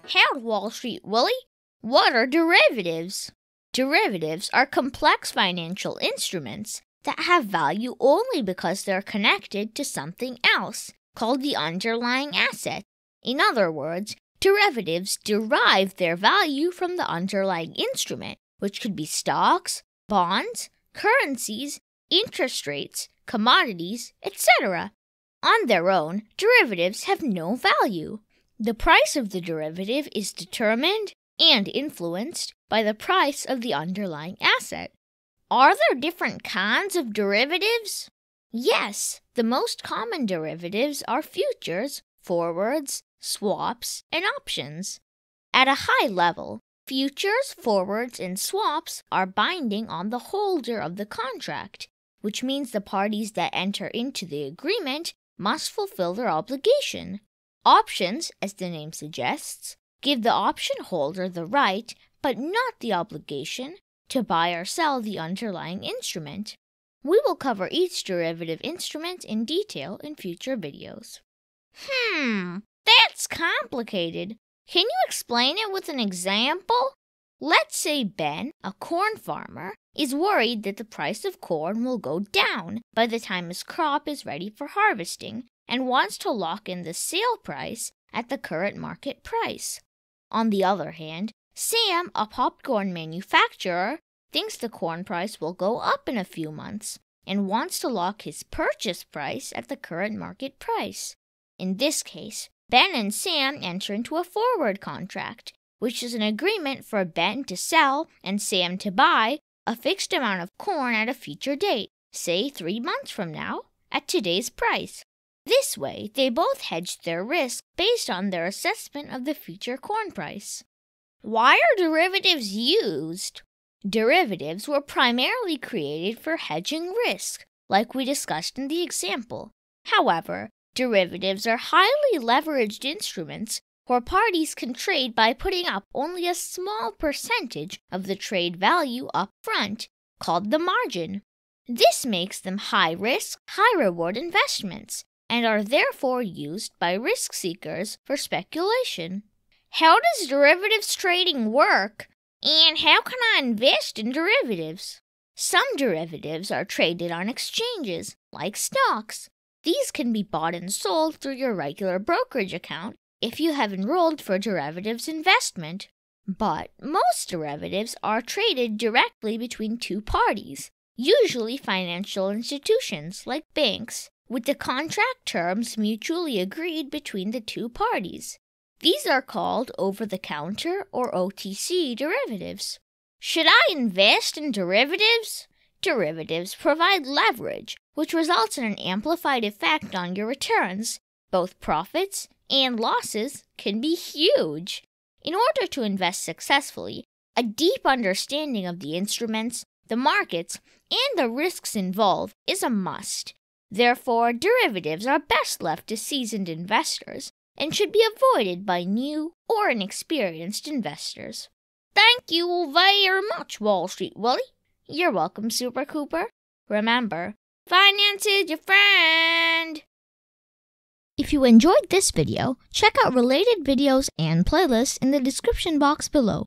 Howdy, Wall Street Willie. What are derivatives? Derivatives are complex financial instruments that have value only because they're connected to something else, called the underlying asset. In other words, derivatives derive their value from the underlying instrument, which could be stocks, bonds, currencies, interest rates, commodities, etc. On their own, derivatives have no value. The price of the derivative is determined and influenced by the price of the underlying asset. Are there different kinds of derivatives? Yes, the most common derivatives are futures, forwards, swaps, and options. At a high level, futures, forwards, and swaps are binding on the holder of the contract, which means the parties that enter into the agreement must fulfill their obligation. Options, as the name suggests, give the option holder the right, but not the obligation, to buy or sell the underlying instrument. We will cover each derivative instrument in detail in future videos. That's complicated. Can you explain it with an example? Let's say Ben, a corn farmer, is worried that the price of corn will go down by the time his crop is ready for harvesting and wants to lock in the sale price at the current market price. On the other hand, Sam, a popcorn manufacturer, thinks the corn price will go up in a few months and wants to lock his purchase price at the current market price. In this case, Ben and Sam enter into a forward contract, which is an agreement for Ben to sell and Sam to buy a fixed amount of corn at a future date, say 3 months from now, at today's price. This way, they both hedge their risk based on their assessment of the future corn price. Why are derivatives used? Derivatives were primarily created for hedging risk, like we discussed in the example. However, derivatives are highly leveraged instruments where parties can trade by putting up only a small percentage of the trade value up front, called the margin. This makes them high-risk, high-reward investments, and are therefore used by risk seekers for speculation. How does derivatives trading work? And how can I invest in derivatives? Some derivatives are traded on exchanges, like stocks. These can be bought and sold through your regular brokerage account if you have enrolled for derivatives investment. But most derivatives are traded directly between two parties, usually financial institutions like banks, with the contract terms mutually agreed between the two parties. These are called over-the-counter or OTC derivatives. Should I invest in derivatives? Derivatives provide leverage, which results in an amplified effect on your returns. Both profits and losses can be huge. In order to invest successfully, a deep understanding of the instruments, the markets, and the risks involved is a must. Therefore, derivatives are best left to seasoned investors and should be avoided by new or inexperienced investors. Thank you very much, Wall Street Willie. You're welcome, Super Cooper. Remember, finance is your friend. If you enjoyed this video, check out related videos and playlists in the description box below.